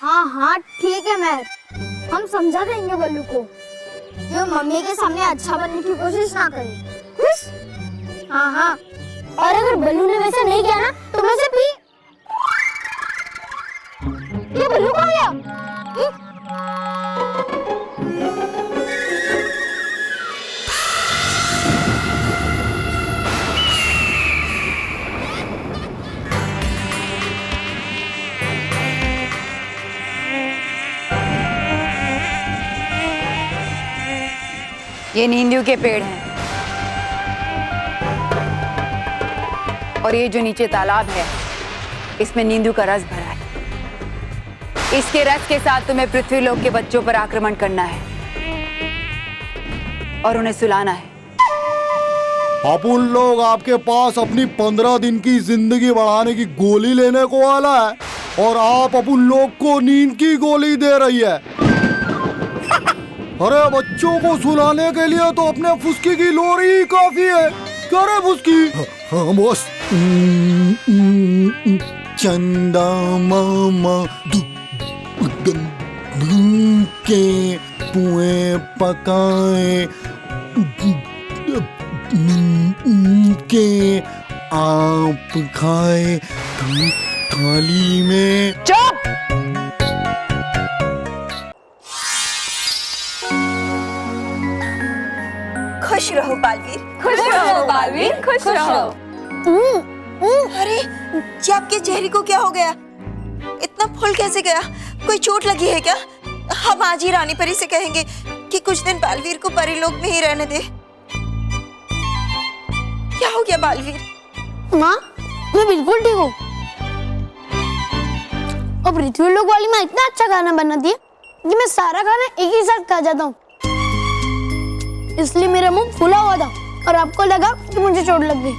हाँ ठीक है मेहर, हम समझा देंगे बल्लू को जो मम्मी के सामने अच्छा बनने की कोशिश ना करे। खुश? हाँ। और अगर बल्लू ने वैसा नहीं किया ना तो मैं से ये बल्लू कहाँ गया? ये नींदू के पेड़ हैं और ये जो नीचे तालाब है इसमें नींदू का रस भरा है। इसके रस के साथ तुम्हें पृथ्वीलोक के बच्चों पर आक्रमण करना है और उन्हें सुलाना है। अपन लोग आपके पास अपनी 15 दिन की जिंदगी बढ़ाने की गोली लेने को आला है और आप अपन लोग को नींद की गोली दे रही है। अरे बच्चों को सुलाने के लिए तो अपने फुसकी की लोरी ही काफी है। क्या रे फुसकी? हाँ बॉस। चंदा मामा के पुए पकाए के आप खाए थाली में। चुप! खुश रहो बालवीर। खुश रहो बालवीर, खुश रहो। अरे ये आपके चेहरे को क्या हो गया? इतना फूल कैसे गया? कोई चोट लगी है क्या? हम आज ही रानी परी से कहेंगे कि कुछ दिन बालवीर को परीलोक में ही रहने दे। क्या हो गया बालवीर? माँ, मैं बिल्कुल ठीक हूँ। और पृथ्वीलोक वाली माँ इतना अच्छा खाना बनाती है कि मैं सारा खाना एक ही साथ खा जाता हूँ। इसलिए मेरा मुंह फूला हुआ था और आपको लगा कि मुझे चोट लग गई।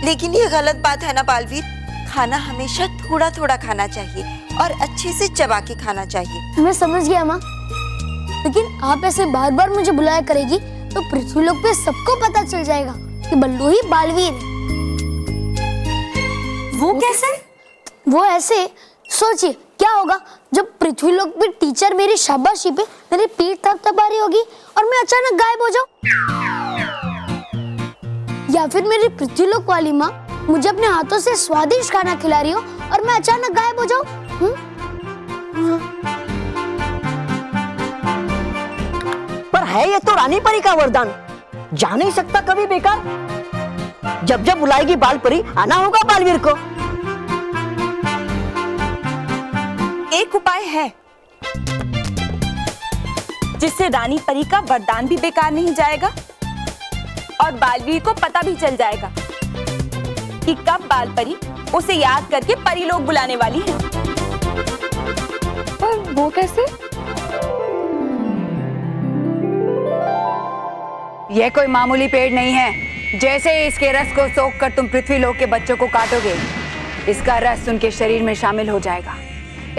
लेकिन ये गलत बात है ना बालवीर। खाना हमेशा थोड़ा थोड़ा खाना चाहिए और अच्छे से चबा के खाना चाहिए। मैं समझ गया माँ, लेकिन आप ऐसे बार बार मुझे बुलाया करेगी तो पृथ्वीलोक पे सबको पता चल जाएगा कि बल्लू ही बालवीर है। वो कैसे? वो ऐसे, सोचिए क्या होगा जब पृथ्वीलोक पे टीचर मेरी शाबाशी पे मेरी पीठ थपथपा रही होगी और मैं अचानक गायब हो जाऊं। या फिर मेरी पृथ्वीलोक वाली माँ मुझे अपने हाथों से स्वादिष्ट खाना खिला रही हो और मैं अचानक गायब हो जाऊं। पर है ये तो रानी परी का वरदान, जा नहीं सकता कभी बेकार। जब जब बुलाएगी बाल परी आना होगा बालवीर को। एक उपाय है जिससे रानी परी का वरदान भी बेकार नहीं जाएगा और बालवीर को पता भी चल जाएगा कि कब बाल परी उसे याद करके परीलोक बुलाने वाली है। पर वो कैसे? यह कोई मामूली पेड़ नहीं है। जैसे ही इसके रस को सोखकर तुम पृथ्वीलोक के बच्चों को काटोगे, इसका रस उनके शरीर में शामिल हो जाएगा।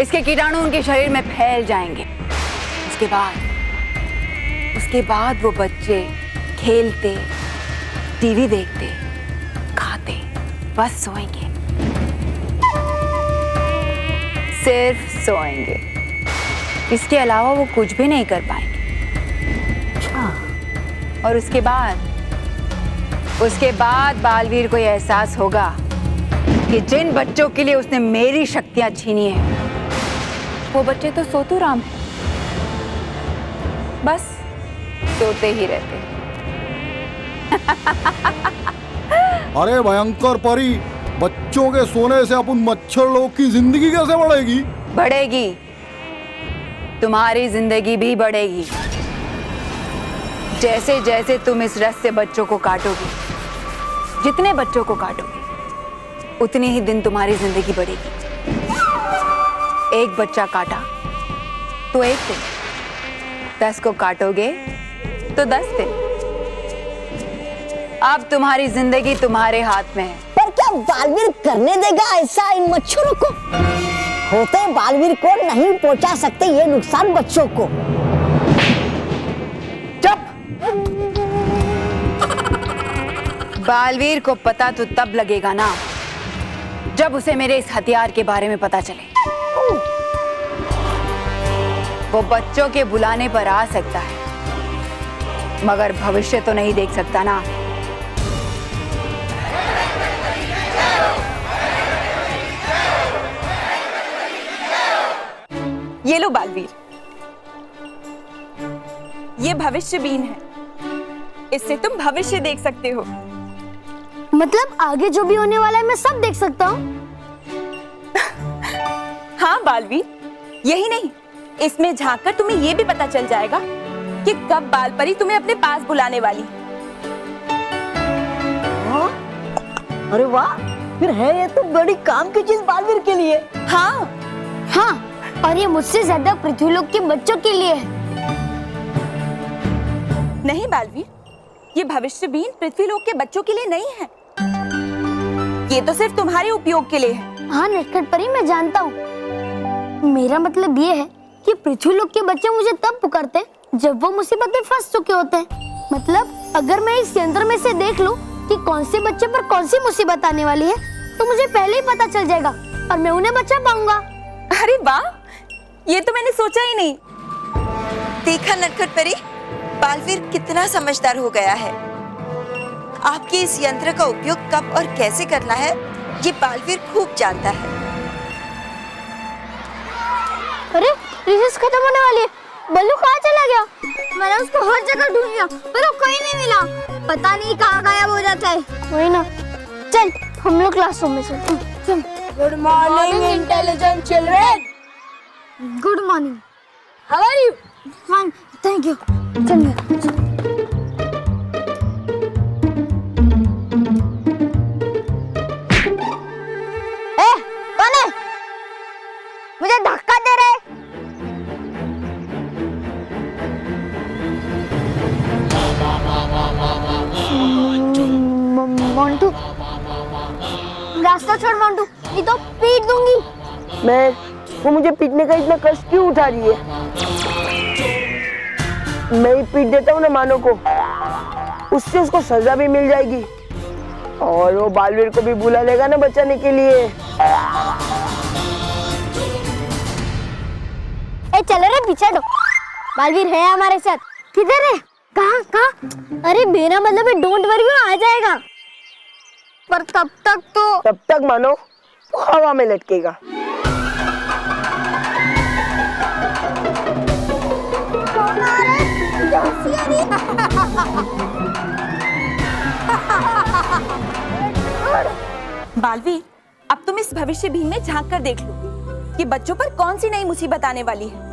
इसके कीटाणु उनके शरीर में फैल जाएंगे। उसके बाद वो बच्चे खेलते, टीवी देखते, खाते, बस सोएंगे, सिर्फ सोएंगे। इसके अलावा वो कुछ भी नहीं कर पाएंगे। और उसके बाद बालवीर को यह एहसास होगा कि जिन बच्चों के लिए उसने मेरी शक्तियां छीनी हैं, वो बच्चे तो सोतूराम हैं, बस सोते ही रहते हैं। अरे भयंकर परी, बच्चों के सोने से अपन मच्छर लोग की जिंदगी कैसे बढ़ेगी? बढ़ेगी, तुम्हारी जिंदगी भी बढ़ेगी। जैसे जैसे तुम इस रस से बच्चों को काटोगे, जितने बच्चों को काटोगे, उतने ही दिन तुम्हारी जिंदगी बढ़ेगी। एक बच्चा काटा तो 1 दिन, 10 को काटोगे तो 10 दिन। अब तुम्हारी जिंदगी तुम्हारे हाथ में है। पर क्या बालवीर करने देगा ऐसा इन मच्छरों को? होते बालवीर को नहीं पहुंचा सकते ये नुकसान बच्चों को। चुप! बालवीर को पता तो तब लगेगा ना, जब उसे मेरे इस हथियार के बारे में पता चले। वो बच्चों के बुलाने पर आ सकता है, मगर भविष्य तो नहीं देख सकता ना। ये लो बालवीर, ये भविष्य बीन है। इससे तुम भविष्य देख सकते हो। मतलब आगे जो भी होने वाला है मैं सब देख सकता हूँ? हाँ बालवीर, यही नहीं, इसमें झांककर तुम्हें ये भी पता चल जाएगा कि कब बाल परी तुम्हें अपने पास बुलाने वाली। अरे वाह, फिर है ये तो बड़ी काम की चीज बालवीर के लिए। हाँ, हाँ, और ये मुझसे ज्यादा पृथ्वीलोक के बच्चों के लिए है। नहीं बालवीर, ये भविष्य बीन पृथ्वीलोक के बच्चों के लिए नहीं है। ये तो सिर्फ तुम्हारे उपयोग के लिए है। हाँ नटखट परी, मैं जानता हूँ। मेरा मतलब ये है कि पृथ्वीलोक के बच्चे मुझे तब पुकारते हैं जब वो मुसीबत में फंस चुके होते हैं। मतलब अगर मैं इस यंत्र में से देख लूं कि कौन से बच्चे पर कौन सी मुसीबत आने वाली है, तो मुझे पहले ही पता चल जाएगा और मैं उन्हें बचा पाऊंगा। अरे वाह, ये तो मैंने सोचा ही नहीं। देखा नटखट परी, बालवीर कितना समझदार हो गया है। आपके इस यंत्र का उपयोग कब और कैसे करना है, ये बालवीर खूब जानता है। अरे रिसेस खत्म होने वाली है। बल्लू कहाँ चला गया? मैंने उसको हर जगह ढूंढ लिया पर वो कहीं नहीं मिला। पता नहीं कहाँ गायब हो जाता है। वही ना। चल हम लोग क्लासरूम में चलते हैं। चल। Good morning intelligent children. Good morning. How are you? Fine, thank you. चल। कौन है? मुझे धक्का दे रहा है। मोंटू, रास्ता छोड़ मोंटू, नहीं तो पीट दूंगी। मैं वो मुझे पीटने का इतना कष्ट क्यों उठा रही है? मैं ही पीट देता हूँ ना मानो को, उससे उसको सजा भी मिल जाएगी और वो बालवीर को भी बुला लेगा ना बचाने के लिए। ए चलो रे पीछे दो, बालवीर है हमारे साथ। किधर है? कहाँ? अरे मेरा मतलब है डोंट वरी, वो आ जाएगा। पर तब तक मानो वो हवा में लटकेगा। बालवीर, अब तुम इस भविष्य भीम में झांक कर देख लो कि बच्चों पर कौन सी नई मुसीबत आने वाली है।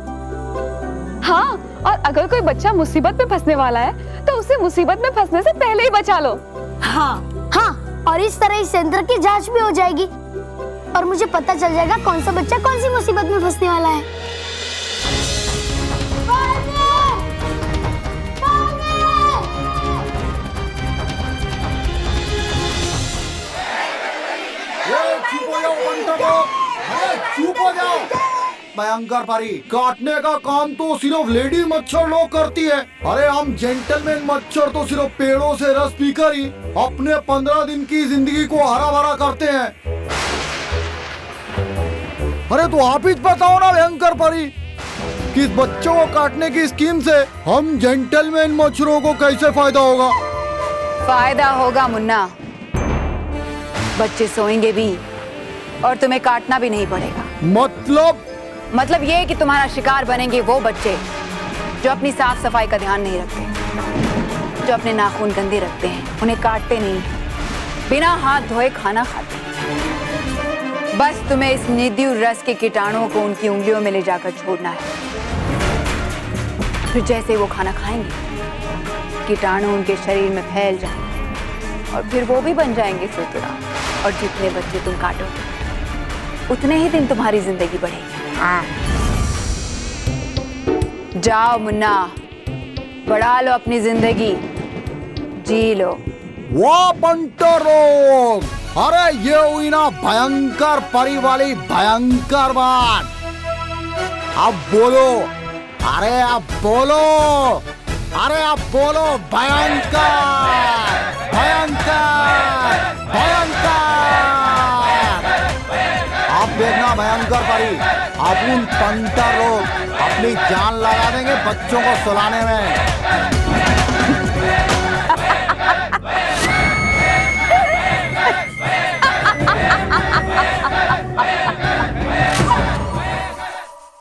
हाँ, और अगर कोई बच्चा मुसीबत में फंसने वाला है तो उसे मुसीबत में फंसने से पहले ही बचा लो। हाँ, और इस तरह इस यंत्र की जांच भी हो जाएगी और मुझे पता चल जाएगा कौन सा बच्चा कौन सी मुसीबत में फंसने वाला है। चुप हो जाओ। भयंकर परी, काटने का काम तो सिर्फ लेडी मच्छर लोग करती है। अरे हम जेंटलमैन मच्छर तो सिर्फ पेड़ों से रस पीकर ही अपने 15 दिन की जिंदगी को हरा भरा करते हैं। अरे तो आप ही बताओ ना भयंकर परी, कि इस बच्चों को काटने की स्कीम से हम जेंटलमैन मच्छरों को कैसे फायदा होगा? फायदा होगा मुन्ना, बच्चे सोएंगे भी और तुम्हें काटना भी नहीं पड़ेगा। मतलब ये कि तुम्हारा शिकार बनेंगे वो बच्चे जो अपनी साफ सफाई का ध्यान नहीं रखते, जो अपने नाखून गंदे रखते हैं, उन्हें काटते नहीं, बिना हाथ धोए खाना खाते हैं। बस तुम्हें इस निर्जीव रस के कीटाणुओं को उनकी उंगलियों में ले जाकर छोड़ना है। फिर जैसे वो खाना खाएंगे, कीटाणु उनके शरीर में फैल जाएंगे और फिर वो भी बन जाएंगे सुतरा। और जितने बच्चे तुम काटोगे उतने ही दिन तुम्हारी जिंदगी बढ़ेगी। जाओ मुन्ना, बढ़ा लो अपनी जिंदगी, जी लो। वाह बंटर लोग, अरे ये हुई ना भयंकर परी वाली भयंकर बात। अब बोलो, अरे अब बोलो, अरे अब बोलो, भयंकर भयंकर भयंकर। अब देखना भयंकर परी, अपन पंटर लोग अपनी जान लगा देंगे बच्चों को सुलाने में।